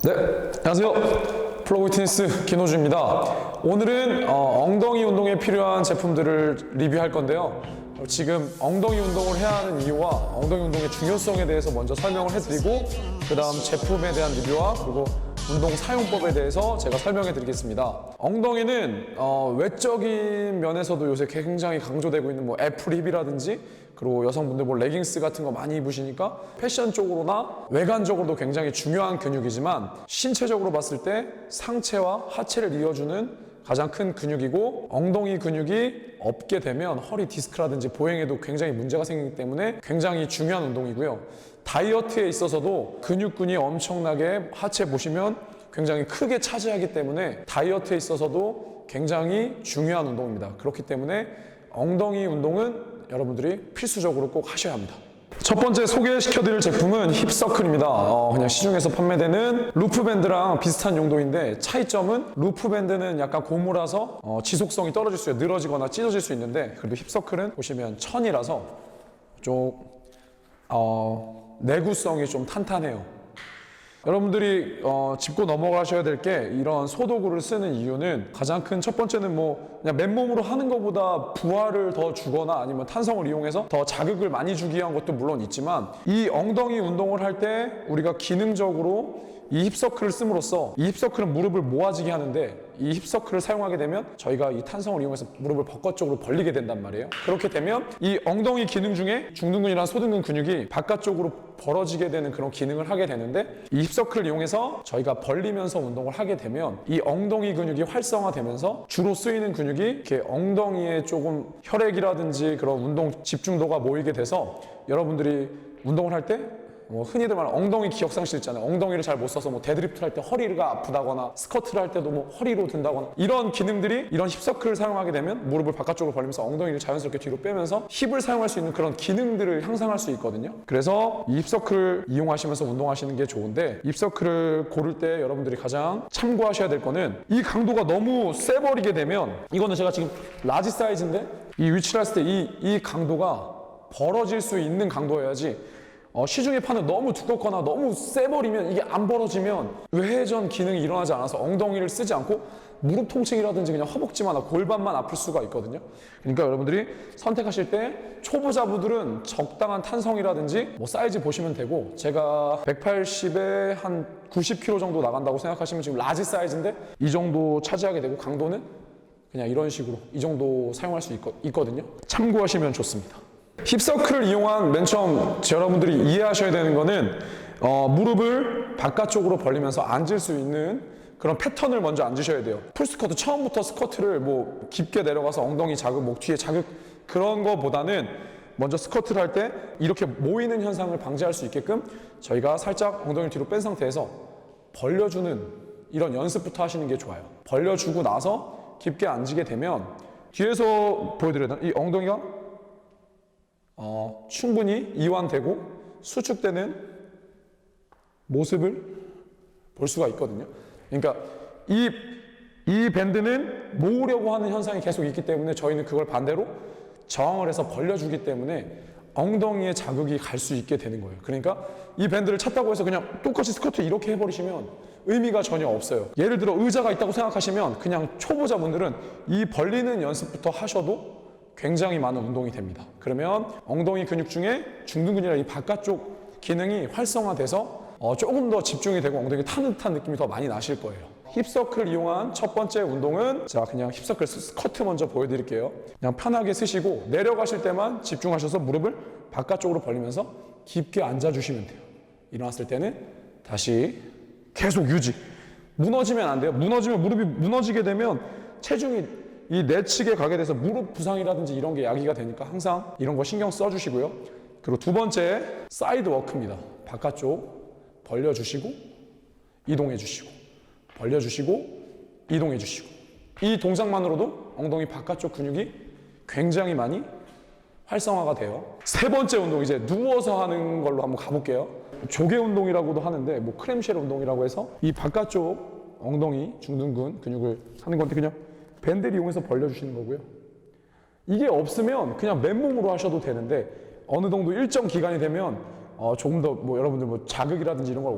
네, 안녕하세요. 플로우피트니스 김호주입니다. 오늘은 엉덩이 운동에 필요한 제품들을 리뷰할 건데요. 지금 엉덩이 운동을 해야 하는 이유와 엉덩이 운동의 중요성에 대해서 먼저 설명을 해드리고 그 다음 제품에 대한 리뷰와 그리고 운동 사용법에 대해서 제가 설명해 드리겠습니다. 엉덩이는 외적인 면에서도 요새 굉장히 강조되고 있는 뭐 애플 힙이라든지 그리고 여성분들 뭐 레깅스 같은 거 많이 입으시니까 패션 쪽으로나 외관적으로도 굉장히 중요한 근육이지만 신체적으로 봤을 때 상체와 하체를 이어주는 가장 큰 근육이고 엉덩이 근육이 없게 되면 허리 디스크라든지 보행에도 굉장히 문제가 생기기 때문에 굉장히 중요한 운동이고요. 다이어트에 있어서도 근육군이 엄청나게 하체 보시면 굉장히 크게 차지하기 때문에 다이어트에 있어서도 굉장히 중요한 운동입니다. 그렇기 때문에 엉덩이 운동은 여러분들이 필수적으로 꼭 하셔야 합니다. 첫 번째 소개시켜드릴 제품은 힙서클입니다. 그냥 시중에서 판매되는 루프밴드랑 비슷한 용도인데 차이점은 루프밴드는 약간 고무라서 지속성이 떨어질 수 있어요. 늘어지거나 찢어질 수 있는데 그래도 힙서클은 보시면 천이라서 좀 내구성이 좀 탄탄해요. 여러분들이 짚고 넘어가셔야 될 게 이런 소도구를 쓰는 이유는 가장 큰 첫 번째는 뭐 그냥 맨몸으로 하는 것보다 부하를 더 주거나 아니면 탄성을 이용해서 더 자극을 많이 주기 위한 것도 물론 있지만 이 엉덩이 운동을 할 때 우리가 기능적으로 이 힙서클을 씀으로써 이 힙서클은 무릎을 모아지게 하는데 이 힙서클을 사용하게 되면 저희가 이 탄성을 이용해서 무릎을 벚꽃 쪽으로 벌리게 된단 말이에요. 그렇게 되면 이 엉덩이 기능 중에 중둔근이랑 소둔근 근육이 바깥쪽으로 벌어지게 되는 그런 기능을 하게 되는데 이 힙서클을 이용해서 저희가 벌리면서 운동을 하게 되면 이 엉덩이 근육이 활성화되면서 주로 쓰이는 근육이 이렇게 엉덩이에 조금 혈액이라든지 그런 운동 집중도가 모이게 돼서 여러분들이 운동을 할 때 흔히들 말하는 엉덩이 기억상실 있잖아요. 엉덩이를 잘 못 써서 뭐 데드리프트 할 때 허리가 아프다거나 스쿼트를 할 때도 뭐 허리로 든다거나 이런 기능들이 이런 힙서클을 사용하게 되면 무릎을 바깥쪽으로 벌리면서 엉덩이를 자연스럽게 뒤로 빼면서 힙을 사용할 수 있는 그런 기능들을 향상할 수 있거든요. 그래서 이 힙서클을 이용하시면서 운동하시는 게 좋은데 힙서클을 고를 때 여러분들이 가장 참고하셔야 될 거는 이 강도가 너무 세버리게 되면 이거는 제가 지금 라지 사이즈인데 이 위치를 했을 때 이 강도가 벌어질 수 있는 강도여야지 시중에 파는 너무 두껍거나 너무 세버리면 이게 안 벌어지면 외회전 기능이 일어나지 않아서 엉덩이를 쓰지 않고 무릎 통증이라든지 그냥 허벅지만 골반만 아플 수가 있거든요. 그러니까 여러분들이 선택하실 때 초보자분들은 적당한 탄성이라든지 뭐 사이즈 보시면 되고 제가 180에 한 90kg 정도 나간다고 생각하시면 지금 라지 사이즈인데 이 정도 차지하게 되고 강도는 그냥 이런 식으로 이 정도 사용할 수 있거든요. 참고하시면 좋습니다. 힙서클을 이용한 맨 처음 여러분들이 이해하셔야 되는 거는 무릎을 바깥쪽으로 벌리면서 앉을 수 있는 그런 패턴을 먼저 앉으셔야 돼요. 풀스쿼트 처음부터 스쿼트를 뭐 깊게 내려가서 엉덩이 자극, 목 뒤에 자극 그런 거보다는 먼저 스쿼트를 할 때 이렇게 모이는 현상을 방지할 수 있게끔 저희가 살짝 엉덩이를 뒤로 뺀 상태에서 벌려주는 이런 연습부터 하시는 게 좋아요. 벌려주고 나서 깊게 앉게 되면 뒤에서 보여드려야 되나? 이 엉덩이가 충분히 이완되고 수축되는 모습을 볼 수가 있거든요. 그러니까 이 밴드는 모으려고 하는 현상이 계속 있기 때문에 저희는 그걸 반대로 저항을 해서 벌려주기 때문에 엉덩이에 자극이 갈 수 있게 되는 거예요. 그러니까 이 밴드를 찾다고 해서 그냥 똑같이 스쿼트 이렇게 해버리시면 의미가 전혀 없어요. 예를 들어 의자가 있다고 생각하시면 그냥 초보자분들은 이 벌리는 연습부터 하셔도 굉장히 많은 운동이 됩니다. 그러면 엉덩이 근육 중에 중둔근이나 이 바깥쪽 기능이 활성화돼서 조금 더 집중이 되고 엉덩이 타는 듯한 느낌이 더 많이 나실 거예요. 힙서클 이용한 첫 번째 운동은 자 그냥 힙서클 스쿼트 먼저 보여드릴게요. 그냥 편하게 쓰시고 내려가실 때만 집중하셔서 무릎을 바깥쪽으로 벌리면서 깊게 앉아주시면 돼요. 일어났을 때는 다시 계속 유지. 무너지면 안 돼요. 무너지면 무릎이 무너지게 되면 체중이 이 내측에 가게 돼서 무릎 부상이라든지 이런 게 야기가 되니까 항상 이런 거 신경 써주시고요. 그리고 두 번째 사이드 워크입니다. 바깥쪽 벌려주시고 이동해주시고 벌려주시고 이동해주시고 이 동작만으로도 엉덩이 바깥쪽 근육이 굉장히 많이 활성화가 돼요. 세 번째 운동 이제 누워서 하는 걸로 한번 가볼게요. 조개 운동이라고도 하는데 뭐 크램쉘 운동이라고 해서 이 바깥쪽 엉덩이 중둔근 근육을 하는 건데 그냥 밴드를 이용해서 벌려주시는 거고요. 이게 없으면 그냥 맨몸으로 하셔도 되는데 어느 정도 일정 기간이 되면 조금 더 뭐 여러분들 뭐 자극이라든지 이런 걸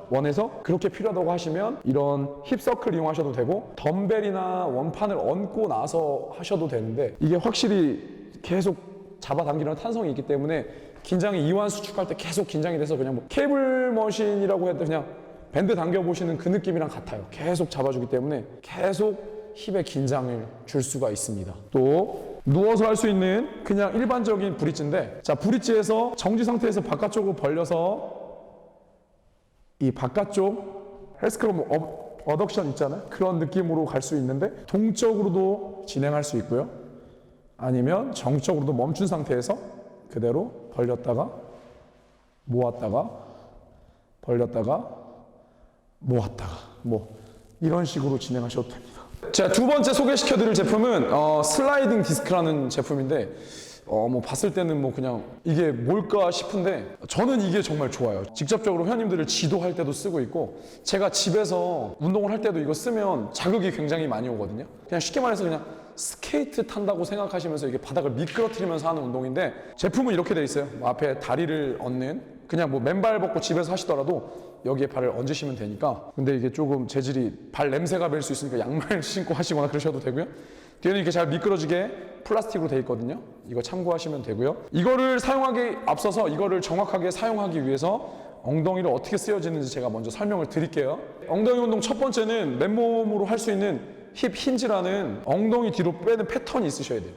원해서 그렇게 필요하다고 하시면 이런 힙서클 이용하셔도 되고, 덤벨이나 원판을 얹고 나서 하셔도 되는데, 이게 확실히 계속 잡아당기는 탄성이 있기 때문에 긴장이 이완 수축할 때 계속 긴장이 돼서 그냥 뭐 케이블 머신이라고 해도 그냥 밴드 당겨보시는 그 느낌이랑 같아요. 계속 잡아주기 때문에 계속 힙에 긴장을 줄 수가 있습니다. 또 누워서 할 수 있는 그냥 일반적인 브릿지인데, 자, 브릿지에서 정지 상태에서 바깥쪽으로 벌려서 이 바깥쪽 헬스크럼 어덕션 있잖아요. 그런 느낌으로 갈 수 있는데, 동적으로도 진행할 수 있고요. 아니면 정적으로도 멈춘 상태에서 그대로 벌렸다가 모았다가 벌렸다가 모았다가 뭐 이런 식으로 진행하셔도 됩니다. 자, 두 번째 소개시켜드릴 제품은 슬라이딩 디스크라는 제품인데, 뭐 봤을 때는 뭐 그냥 이게 뭘까 싶은데, 저는 이게 정말 좋아요. 직접적으로 회원님들을 지도할 때도 쓰고 있고, 제가 집에서 운동을 할 때도 이거 쓰면 자극이 굉장히 많이 오거든요. 그냥 쉽게 말해서 그냥 스케이트 탄다고 생각하시면서 이게 바닥을 미끄러뜨리면서 하는 운동인데, 제품은 이렇게 돼 있어요. 앞에 다리를 얹는, 그냥 뭐 맨발 벗고 집에서 하시더라도 여기에 발을 얹으시면 되니까. 근데 이게 조금 재질이 발 냄새가 뵐 수 있으니까 양말 신고 하시거나 그러셔도 되고요. 뒤에는 이렇게 잘 미끄러지게 플라스틱으로 돼 있거든요. 이거 참고하시면 되고요. 이거를 사용하기 앞서서 이거를 정확하게 사용하기 위해서 엉덩이를 어떻게 쓰여지는지 제가 먼저 설명을 드릴게요. 엉덩이 운동 첫 번째는 맨몸으로 할 수 있는 힙 힌지라는 엉덩이 뒤로 빼는 패턴이 있으셔야 돼요.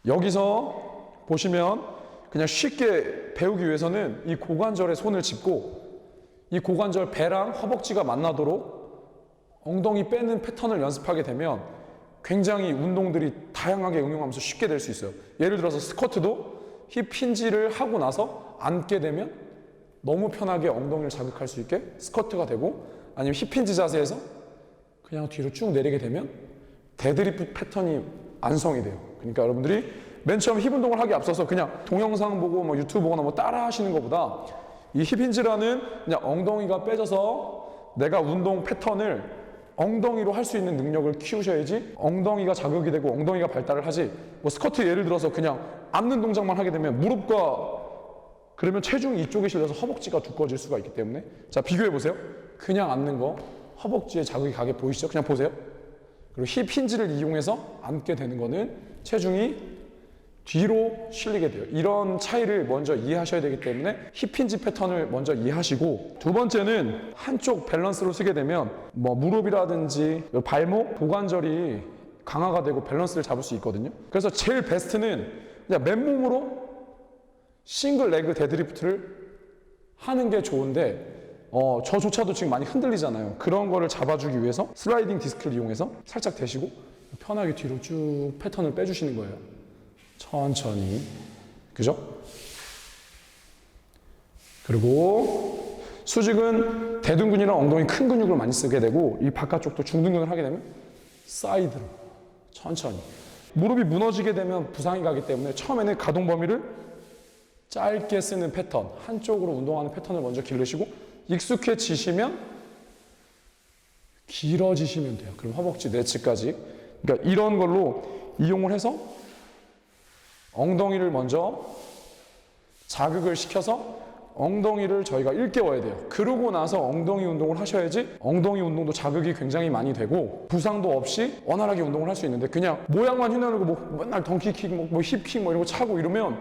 여기서 보시면 그냥 쉽게 배우기 위해서는 이 고관절에 손을 짚고 이 고관절 배랑 허벅지가 만나도록 엉덩이 빼는 패턴을 연습하게 되면 굉장히 운동들이 다양하게 응용하면서 쉽게 될 수 있어요. 예를 들어서 스쿼트도 힙 힌지를 하고 나서 앉게 되면 너무 편하게 엉덩이를 자극할 수 있게 스쿼트가 되고, 아니면 힙 힌지 자세에서 그냥 뒤로 쭉 내리게 되면 데드리프트 패턴이 완성이 돼요. 그러니까 여러분들이 맨 처음 힙 운동을 하기 앞서서 그냥 동영상 보고 뭐 유튜브 보거나 뭐 따라 하시는 것보다 이 힙 힌지라는 그냥 엉덩이가 빼져서 내가 운동 패턴을 엉덩이로 할 수 있는 능력을 키우셔야지 엉덩이가 자극이 되고 엉덩이가 발달을 하지, 뭐 스쿼트 예를 들어서 그냥 앉는 동작만 하게 되면 무릎과 그러면 체중이 이쪽에 실려서 허벅지가 두꺼워질 수가 있기 때문에, 자, 비교해 보세요. 그냥 앉는 거 허벅지에 자극이 가게 보이시죠? 그냥 보세요. 그리고 힙 힌지를 이용해서 앉게 되는 거는 체중이 뒤로 실리게 돼요. 이런 차이를 먼저 이해하셔야 되기 때문에 힙 힌지 패턴을 먼저 이해하시고, 두 번째는 한쪽 밸런스로 쓰게 되면 뭐 무릎이라든지 발목, 고관절이 강화가 되고 밸런스를 잡을 수 있거든요. 그래서 제일 베스트는 그냥 맨몸으로 싱글 레그 데드리프트를 하는 게 좋은데, 저조차도 지금 많이 흔들리잖아요. 그런 거를 잡아주기 위해서 슬라이딩 디스크를 이용해서 살짝 대시고 편하게 뒤로 쭉 패턴을 빼주시는 거예요. 천천히. 그죠? 그리고 수직은 대둔근이랑 엉덩이 큰 근육을 많이 쓰게 되고, 이 바깥쪽도 중둔근을 하게 되면 사이드로 천천히. 무릎이 무너지게 되면 부상이 가기 때문에 처음에는 가동 범위를 짧게 쓰는 패턴, 한쪽으로 운동하는 패턴을 먼저 기르시고 익숙해지시면 길어지시면 돼요. 그럼 허벅지 내치까지. 그러니까 이런 걸로 이용을 해서 엉덩이를 먼저 자극을 시켜서 엉덩이를 저희가 일깨워야 돼요. 그러고 나서 엉덩이 운동을 하셔야지 엉덩이 운동도 자극이 굉장히 많이 되고 부상도 없이 원활하게 운동을 할 수 있는데, 그냥 모양만 휘날리고 뭐 맨날 덩키킥, 뭐 힙킥 뭐 이런 거 차고 이러면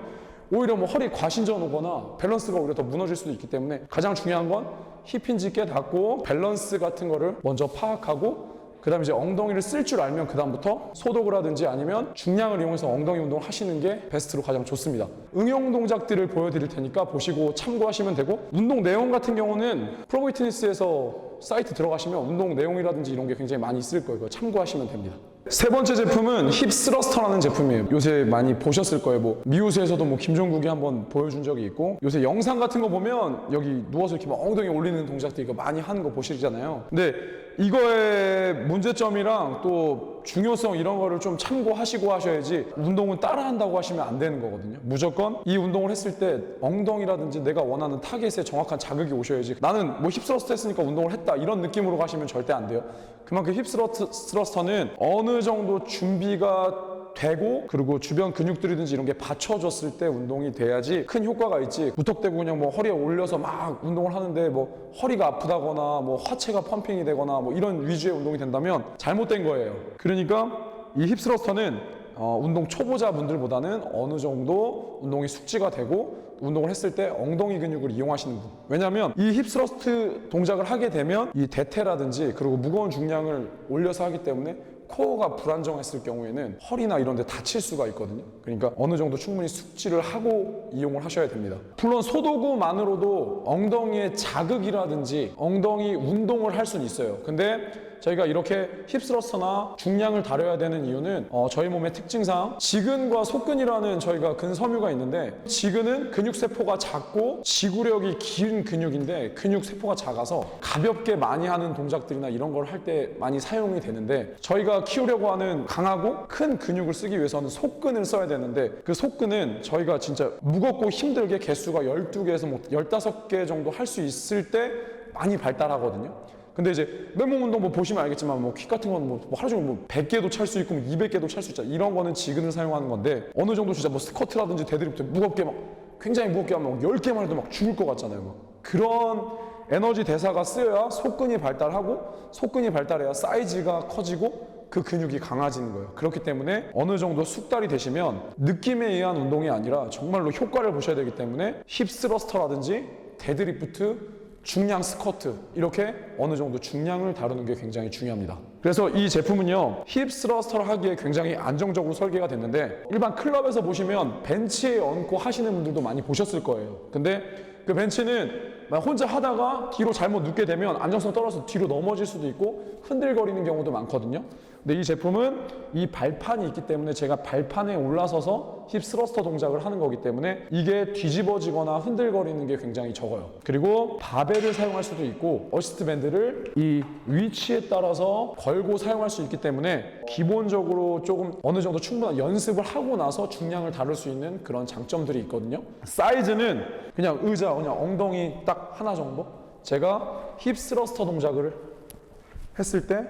오히려 뭐 허리 과신전 오거나 밸런스가 오히려 더 무너질 수도 있기 때문에, 가장 중요한 건 힙 힌지 깨닫고 밸런스 같은 거를 먼저 파악하고, 그 다음에 이제 엉덩이를 쓸 줄 알면 그 다음부터 소도구라든지 아니면 중량을 이용해서 엉덩이 운동을 하시는 게 베스트로 가장 좋습니다. 응용 동작들을 보여드릴 테니까 보시고 참고하시면 되고, 운동 내용 같은 경우는 프로비트니스에서 사이트 들어가시면 운동 내용이라든지 이런 게 굉장히 많이 있을 거예요. 참고하시면 됩니다. 세 번째 제품은 힙 스러스터라는 제품이에요. 요새 많이 보셨을 거예요. 뭐 미우스에서도 뭐 김종국이 한번 보여준 적이 있고, 요새 영상 같은 거 보면 여기 누워서 이렇게 막 엉덩이 올리는 동작들 이거 많이 하는 거 보시잖아요. 근데 이거의 문제점이랑 또 중요성 이런 거를 좀 참고하시고 하셔야지, 운동은 따라한다고 하시면 안 되는 거거든요. 무조건 이 운동을 했을 때 엉덩이라든지 내가 원하는 타겟에 정확한 자극이 오셔야지, 나는 뭐 힙스러스터 했으니까 운동을 했다 이런 느낌으로 가시면 절대 안 돼요. 그만큼 힙스러스터는 어느 정도 준비가 되고 그리고 주변 근육들이든지 이런 게 받쳐줬을 때 운동이 돼야지 큰 효과가 있지. 무턱대고 그냥 뭐 허리에 올려서 막 운동을 하는데 뭐 허리가 아프다거나 뭐 하체가 펌핑이 되거나 뭐 이런 위주의 운동이 된다면 잘못된 거예요. 그러니까 이 힙스러스터는 운동 초보자분들보다는 어느 정도 운동이 숙지가 되고 운동을 했을 때 엉덩이 근육을 이용하시는 분. 왜냐하면 이 힙스러스트 동작을 하게 되면 이 대퇴라든지 그리고 무거운 중량을 올려서 하기 때문에 코어가 불안정했을 경우에는 허리나 이런 데 다칠 수가 있거든요. 그러니까 어느 정도 충분히 숙지를 하고 이용을 하셔야 됩니다. 물론 소도구만으로도 엉덩이의 자극이라든지 엉덩이 운동을 할 수는 있어요. 근데 저희가 이렇게 힙스러스터나 중량을 다뤄야 되는 이유는 저희 몸의 특징상 지근과 속근이라는 저희가 근섬유가 있는데 지근은 근육세포가 작고 지구력이 긴 근육인데 근육세포가 작아서 가볍게 많이 하는 동작들이나 이런 걸 할 때 많이 사용이 되는데 저희가 키우려고 하는 강하고 큰 근육을 쓰기 위해서는 속근을 써야 되는데 그 속근은 저희가 진짜 무겁고 힘들게 개수가 12개에서 뭐 15개 정도 할 수 있을 때 많이 발달하거든요. 근데 이제 맨몸 운동 뭐 보시면 알겠지만 뭐 킥 같은 건 뭐 하루 종일 뭐 100개도 찰 수 있고 200개도 찰 수 있잖아. 이런 거는 지근을 사용하는 건데 어느 정도 진짜 뭐 스쿼트라든지 데드리프트 무겁게 막 굉장히 무겁게 하면 10개만 해도 막 죽을 것 같잖아요. 막. 그런 에너지 대사가 쓰여야 속근이 발달하고 속근이 발달해야 사이즈가 커지고 그 근육이 강해지는 거예요. 그렇기 때문에 어느 정도 숙달이 되시면 느낌에 의한 운동이 아니라 정말로 효과를 보셔야 되기 때문에 힙스러스터라든지 데드리프트 중량 스쿼트 이렇게 어느 정도 중량을 다루는 게 굉장히 중요합니다. 그래서 이 제품은요 힙스러스터를 하기에 굉장히 안정적으로 설계가 됐는데 일반 클럽에서 보시면 벤치에 얹고 하시는 분들도 많이 보셨을 거예요. 근데 그 벤치는 혼자 하다가 뒤로 잘못 눕게 되면 안정성 떨어져서 뒤로 넘어질 수도 있고 흔들거리는 경우도 많거든요. 근데 이 제품은 이 발판이 있기 때문에 제가 발판에 올라서서 힙스러스터 동작을 하는 거기 때문에 이게 뒤집어지거나 흔들거리는 게 굉장히 적어요. 그리고 바벨을 사용할 수도 있고 어시스트 밴드를 이 위치에 따라서 걸고 사용할 수 있기 때문에 기본적으로 조금 어느 정도 충분한 연습을 하고 나서 중량을 다룰 수 있는 그런 장점들이 있거든요. 사이즈는 그냥 의자 그냥 엉덩이 딱 하나 정도. 제가 힙스러스터 동작을 했을 때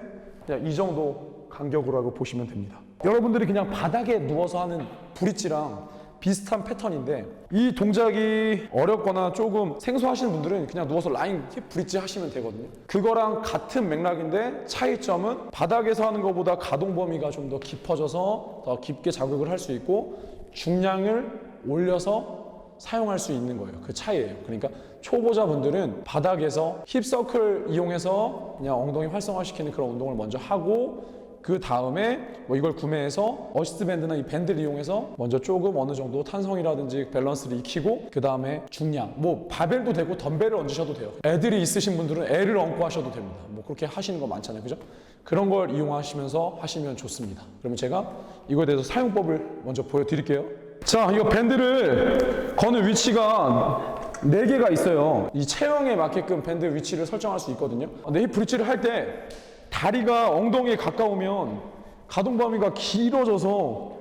그냥 이 정도 간격으로 하고 보시면 됩니다. 여러분들이 그냥 바닥에 누워서 하는 브릿지랑 비슷한 패턴인데 이 동작이 어렵거나 조금 생소하신 분들은 그냥 누워서 라인 힙 브릿지 하시면 되거든요. 그거랑 같은 맥락인데 차이점은 바닥에서 하는 것보다 가동 범위가 좀 더 깊어져서 더 깊게 자극을 할 수 있고 중량을 올려서 사용할 수 있는 거예요. 그 차이예요. 그러니까 초보자분들은 바닥에서 힙서클 이용해서 그냥 엉덩이 활성화시키는 그런 운동을 먼저 하고 그 다음에 뭐 이걸 구매해서 어시스트 밴드나 이 밴드를 이용해서 먼저 조금 어느 정도 탄성이라든지 밸런스를 익히고 그 다음에 중량 뭐 바벨도 되고 덤벨을 얹으셔도 돼요. 애들이 있으신 분들은 애를 얹고 하셔도 됩니다. 뭐 그렇게 하시는 거 많잖아요. 그죠? 그런 걸 이용하시면서 하시면 좋습니다. 그러면 제가 이거에 대해서 사용법을 먼저 보여드릴게요. 자, 이거 밴드를 거는 위치가 4개가 있어요. 이 체형에 맞게끔 밴드 위치를 설정할 수 있거든요. 근데 이 브릿지를 할 때 다리가 엉덩이에 가까우면 가동 범위가 길어져서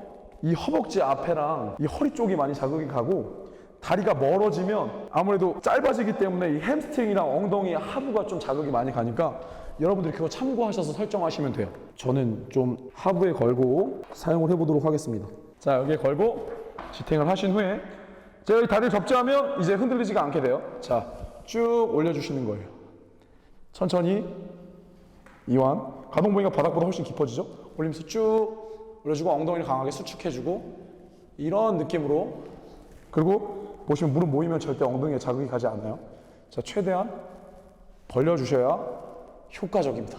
이 허벅지 앞에랑 이 허리 쪽이 많이 자극이 가고 다리가 멀어지면 아무래도 짧아지기 때문에 이 햄스트링이랑 엉덩이 하부가 좀 자극이 많이 가니까 여러분들이 그거 참고하셔서 설정하시면 돼요. 저는 좀 하부에 걸고 사용을 해보도록 하겠습니다. 자, 여기에 걸고 지탱을 하신 후에 제가 이 다리를 접지하면 이제 흔들리지가 않게 돼요. 자, 쭉 올려주시는 거예요. 천천히 이완. 가동 범위가 바닥보다 훨씬 깊어지죠? 올리면서 쭉 올려주고 엉덩이를 강하게 수축해주고 이런 느낌으로. 그리고 보시면 무릎 모이면 절대 엉덩이에 자극이 가지 않아요. 자, 최대한 벌려주셔야 효과적입니다.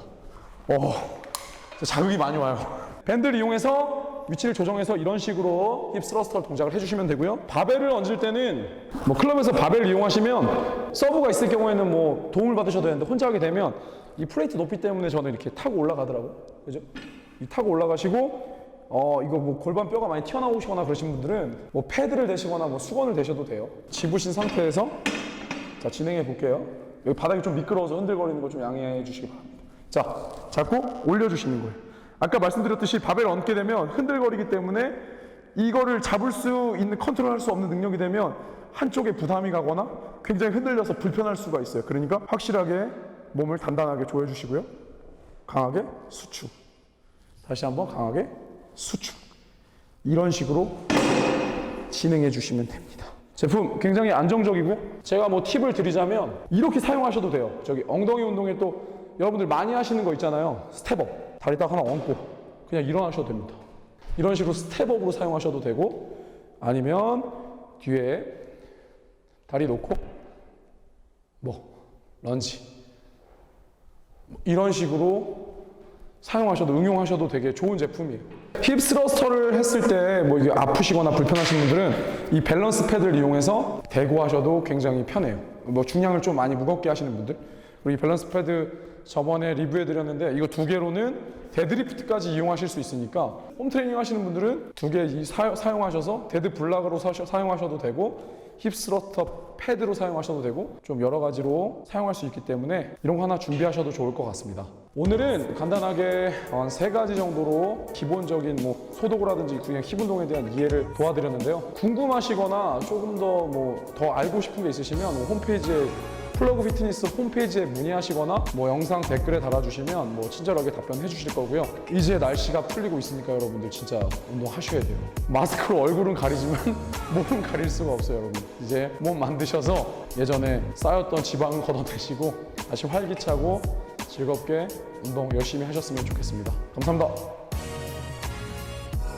자극이 많이 와요. 밴드를 이용해서 위치를 조정해서 이런 식으로 힙스러스터 동작을 해주시면 되고요. 바벨을 얹을 때는 뭐 클럽에서 바벨을 이용하시면 서브가 있을 경우에는 뭐 도움을 받으셔도 되는데 혼자 하게 되면 이 플레이트 높이 때문에 저는 이렇게 타고 올라가더라고요. 그죠? 이 타고 올라가시고 이거 뭐 골반 뼈가 많이 튀어나오시거나 그러신 분들은 뭐 패드를 대시거나 뭐 수건을 대셔도 돼요. 집으신 상태에서 자, 진행해 볼게요. 여기 바닥이 좀 미끄러워서 흔들거리는 거 좀 양해해 주시기 바랍니다. 자, 잡고 올려주시는 거예요. 아까 말씀드렸듯이 바벨을 얹게 되면 흔들거리기 때문에 이거를 잡을 수 있는, 컨트롤할 수 없는 능력이 되면 한쪽에 부담이 가거나 굉장히 흔들려서 불편할 수가 있어요. 그러니까 확실하게 몸을 단단하게 조여주시고요. 강하게 수축. 다시 한번 강하게 수축. 이런 식으로 진행해 주시면 됩니다. 제품 굉장히 안정적이고 제가 뭐 팁을 드리자면 이렇게 사용하셔도 돼요. 저기 엉덩이 운동에 또 여러분들 많이 하시는 거 있잖아요. 스텝업. 다리 딱 하나 얹고 그냥 일어나셔도 됩니다. 이런 식으로 스텝업으로 사용하셔도 되고 아니면 뒤에 다리 놓고 뭐 런지 이런 식으로 사용하셔도 응용하셔도 되게 좋은 제품이에요. 힙 스러스터를 했을 때 뭐 이게 아프시거나 불편하신 분들은 이 밸런스 패드를 이용해서 대고 하셔도 굉장히 편해요. 뭐 중량을 좀 많이 무겁게 하시는 분들 그리고 이 밸런스 패드 저번에 리뷰해 드렸는데 이거 두 개로는 데드리프트까지 이용하실 수 있으니까 홈 트레이닝 하시는 분들은 두 개 사용하셔서 데드 블락으로 사용하셔도 되고 힙 스러스터 패드로 사용하셔도 되고 좀 여러 가지로 사용할 수 있기 때문에 이런 거 하나 준비하셔도 좋을 것 같습니다. 오늘은 간단하게 한 3가지 정도로 기본적인 뭐 소도구라든지 그냥 힙 운동에 대한 이해를 도와드렸는데요. 궁금하시거나 조금 더 알고 싶은 게 있으시면 홈페이지에 플러그 피트니스 홈페이지에 문의하시거나 뭐 영상 댓글에 달아주시면 뭐 친절하게 답변해 주실 거고요. 이제 날씨가 풀리고 있으니까 여러분들 진짜 운동하셔야 돼요. 마스크로 얼굴은 가리지만 몸은 가릴 수가 없어요, 여러분. 이제 몸 만드셔서 예전에 쌓였던 지방은 걷어내시고 다시 활기차고 즐겁게 운동 열심히 하셨으면 좋겠습니다. 감사합니다.